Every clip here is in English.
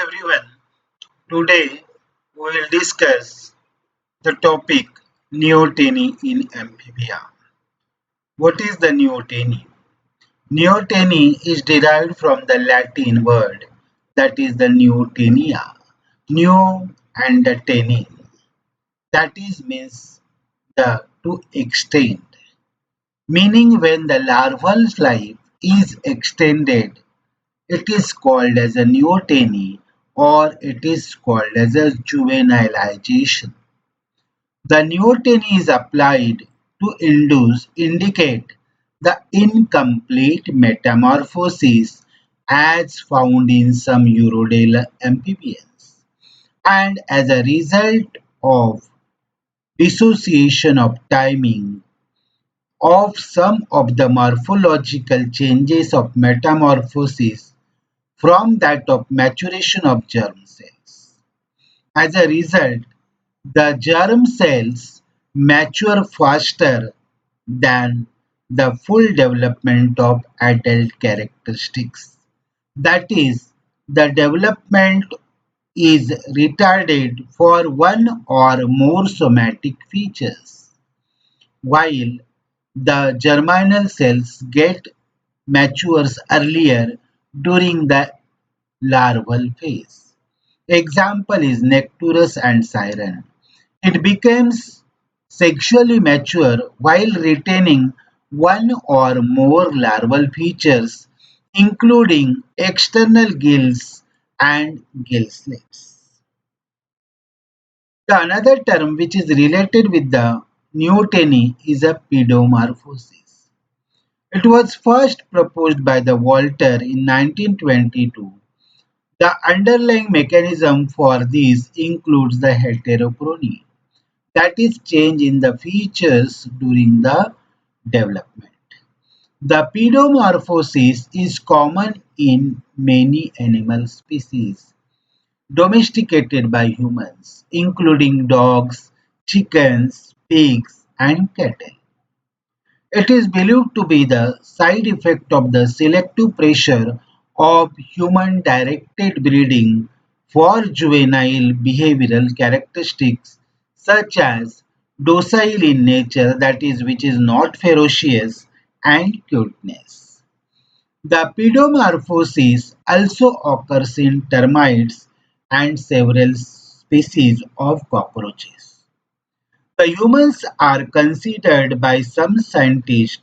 everyone. Today we will discuss the topic Neoteny in Amphibia. What is the Neoteny? Neoteny is derived from the Latin word that is the Neotenia. Neo and the teni, that is means the to extend, meaning when the larval life is extended, it is called as a neoteny or it is called as a juvenilization. The neoteny is applied to indicate the incomplete metamorphosis as found in some Urodale amphibians, and as a result of dissociation of timing of some of the morphological changes of metamorphosis from that of maturation of germ cells. As a result, the germ cells mature faster than the full development of adult characteristics. That is, the development is retarded for one or more somatic features, while the germinal cells get matures earlier during the larval phase. Example is Necturus and Siren. It becomes sexually mature while retaining one or more larval features, including external gills and gill slits. The another term which is related with the neoteny is a pedomorphosis. It was first proposed by the Walter in 1922. The underlying mechanism for this includes the heterochrony, that is, change in the features during the development. The pedomorphosis is common in many animal species domesticated by humans, including dogs, chickens, pigs, and cattle. It is believed to be the side effect of the selective pressure of human-directed breeding for juvenile behavioral characteristics such as docile in nature, that is, which is not ferocious, and cuteness. The pedomorphosis also occurs in termites and several species of cockroaches. The humans are considered by some scientists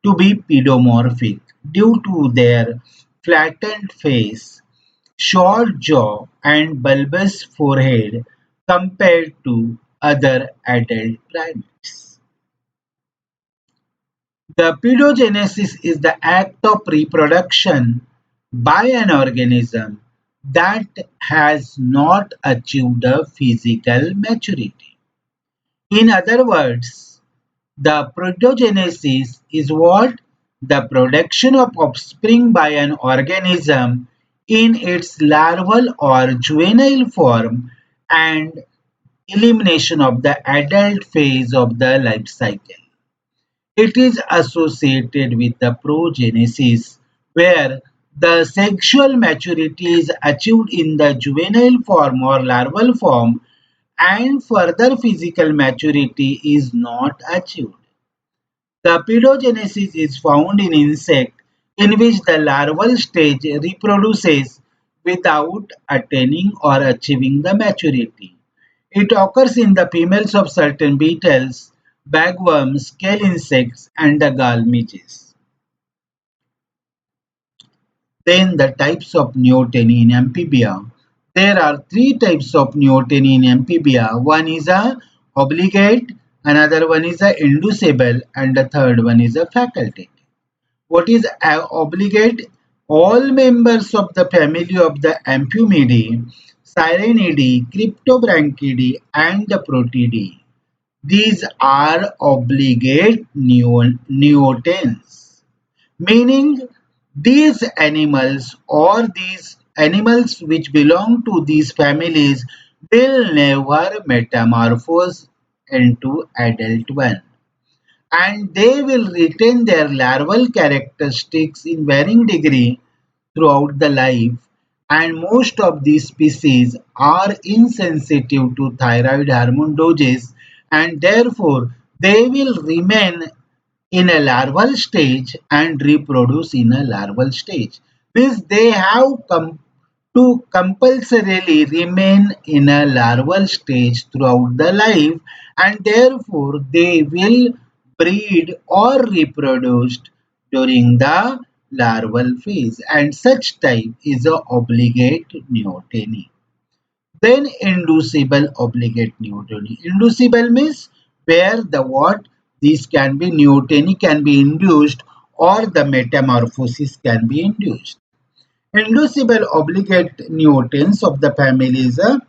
to be pedomorphic due to their flattened face, short jaw, and bulbous forehead compared to other adult primates. The pedogenesis is the act of reproduction by an organism that has not achieved a physical maturity. In other words, the protogenesis is what? The production of offspring by an organism in its larval or juvenile form and elimination of the adult phase of the life cycle. It is associated with the progenesis, where the sexual maturity is achieved in the juvenile form or larval form and further physical maturity is not achieved. The pedogenesis is found in insect in which the larval stage reproduces without attaining or achieving the maturity. It occurs in the females of certain beetles, bagworms, scale insects, and the gall midges. Then the types of neoteny in amphibia. There are three types of neoteny in amphibia. One is a obligate, another one is a inducible, and the third one is a facultative. What is obligate? All members of the family of the Amphibiidae, Sirenidae, Cryptobranchidae, and the Protidae. These are obligate neotenes, meaning these animals which belong to these families will never metamorphose into adult one, and they will retain their larval characteristics in varying degree throughout the life, and most of these species are insensitive to thyroid hormone doses, and therefore they will remain in a larval stage and reproduce in a larval stage. Means they have to compulsorily remain in a larval stage throughout the life, and therefore they will breed or reproduce during the larval phase, and such type is a obligate neoteny. Then inducible obligate neoteny. Inducible means where the what this can be neoteny can be induced or the metamorphosis can be induced. Inducible obligate neotenes of the family is a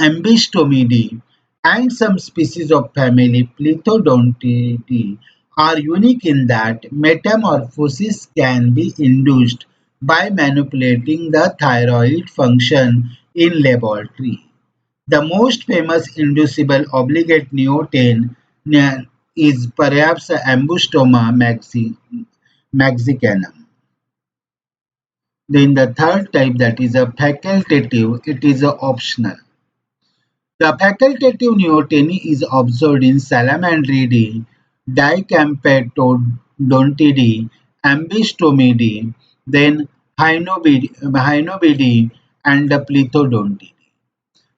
Ambistomidae and some species of family Plithodontidae are unique in that metamorphosis can be induced by manipulating the thyroid function in laboratory. The most famous inducible obligate neoteny is perhaps Ambustoma mexicanum. Then the third type, that is a facultative, it is a optional. The facultative neoteny is observed in Salamandridae, Dicamptodontidae, Ambistomidae, then Hyenobidae, and the Plithodontidae.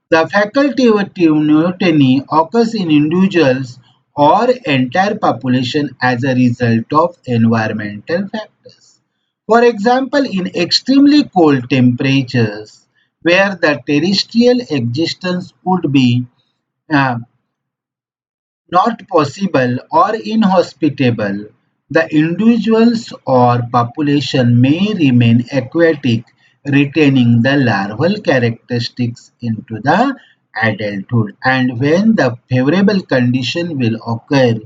The facultative neoteny occurs in individuals or entire population as a result of environmental factors. For example, in extremely cold temperatures, where the terrestrial existence would be uh, not possible or inhospitable, the individuals or population may remain aquatic, retaining the larval characteristics into the adulthood. And when the favorable condition will occur,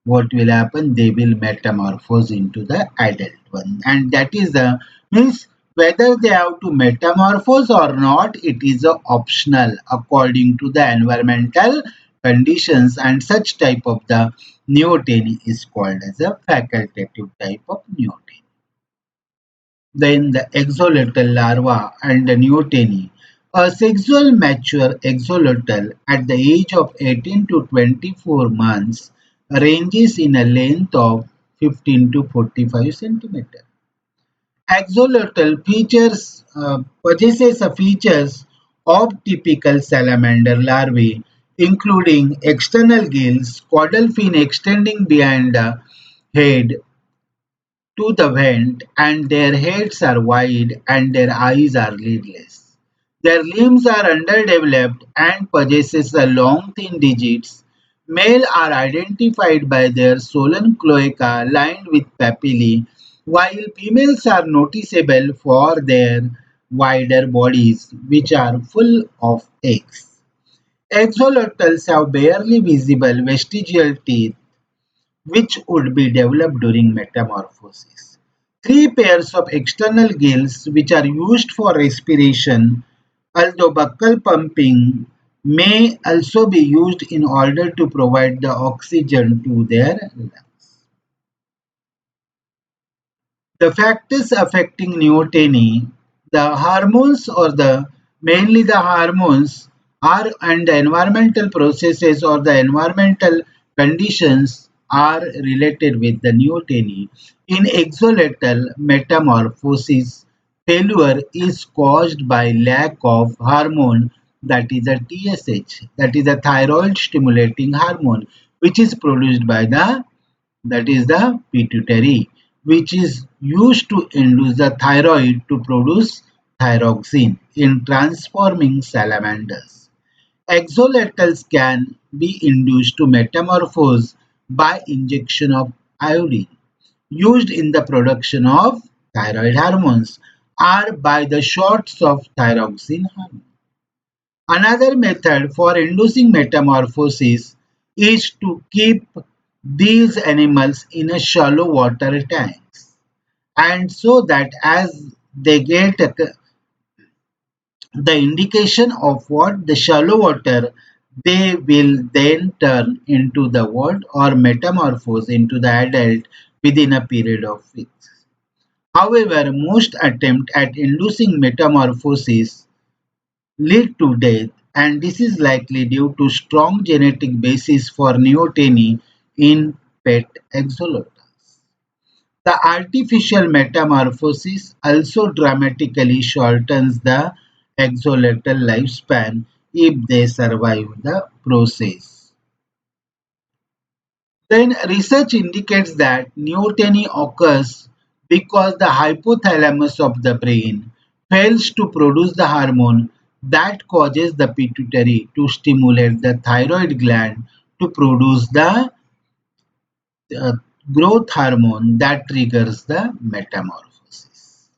what will happen? They will metamorphose into the adult one, and that is the means whether they have to metamorphose or not, it is a optional according to the environmental conditions, and such type of the neoteny is called as a facultative type of neoteny. Then the axolotl larva and the neoteny. A sexual mature axolotl at the age of 18 to 24 months ranges in a length of 15 to 45 centimeters. Axolotl possesses features of typical salamander larvae, including external gills, caudal fin extending behind the head to the vent, and their heads are wide and their eyes are lidless. Their limbs are underdeveloped and possesses a long thin digits. Male are identified by their swollen cloaca lined with papillae, while females are noticeable for their wider bodies, which are full of eggs. Axolotls have barely visible vestigial teeth which would be developed during metamorphosis. Three pairs of external gills which are used for respiration, although buccal pumping may also be used in order to provide the oxygen to their lungs. The factors affecting neoteny, the hormones or the mainly the hormones are and the environmental processes or the environmental conditions are related with the neoteny. In axolotl metamorphosis, failure is caused by lack of hormone, that is a TSH, that is a thyroid stimulating hormone, which is produced by the, that is the pituitary, which is used to induce the thyroid to produce thyroxine in transforming salamanders. Axolotls can be induced to metamorphose by injection of iodine used in the production of thyroid hormones or by the shots of thyroxine hormone. Another method for inducing metamorphosis is to keep these animals in a shallow water tanks, and so that as they get the indication of what the shallow water, they will then turn into the what or metamorphose into the adult within a period of weeks. However, most attempts at inducing metamorphosis lead to death, and this is likely due to strong genetic basis for neoteny in pet axolotls. The artificial metamorphosis also dramatically shortens the axolotl lifespan if they survive the process. Then research indicates that neoteny occurs because the hypothalamus of the brain fails to produce the hormone that causes the pituitary to stimulate the thyroid gland to produce the uh, growth hormone that triggers the metamorphosis.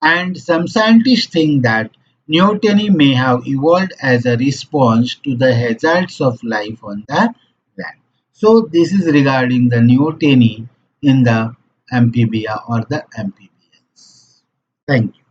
And some scientists think that neoteny may have evolved as a response to the hazards of life on the land. So this is regarding the neoteny in the amphibia or the amphibians. Thank you.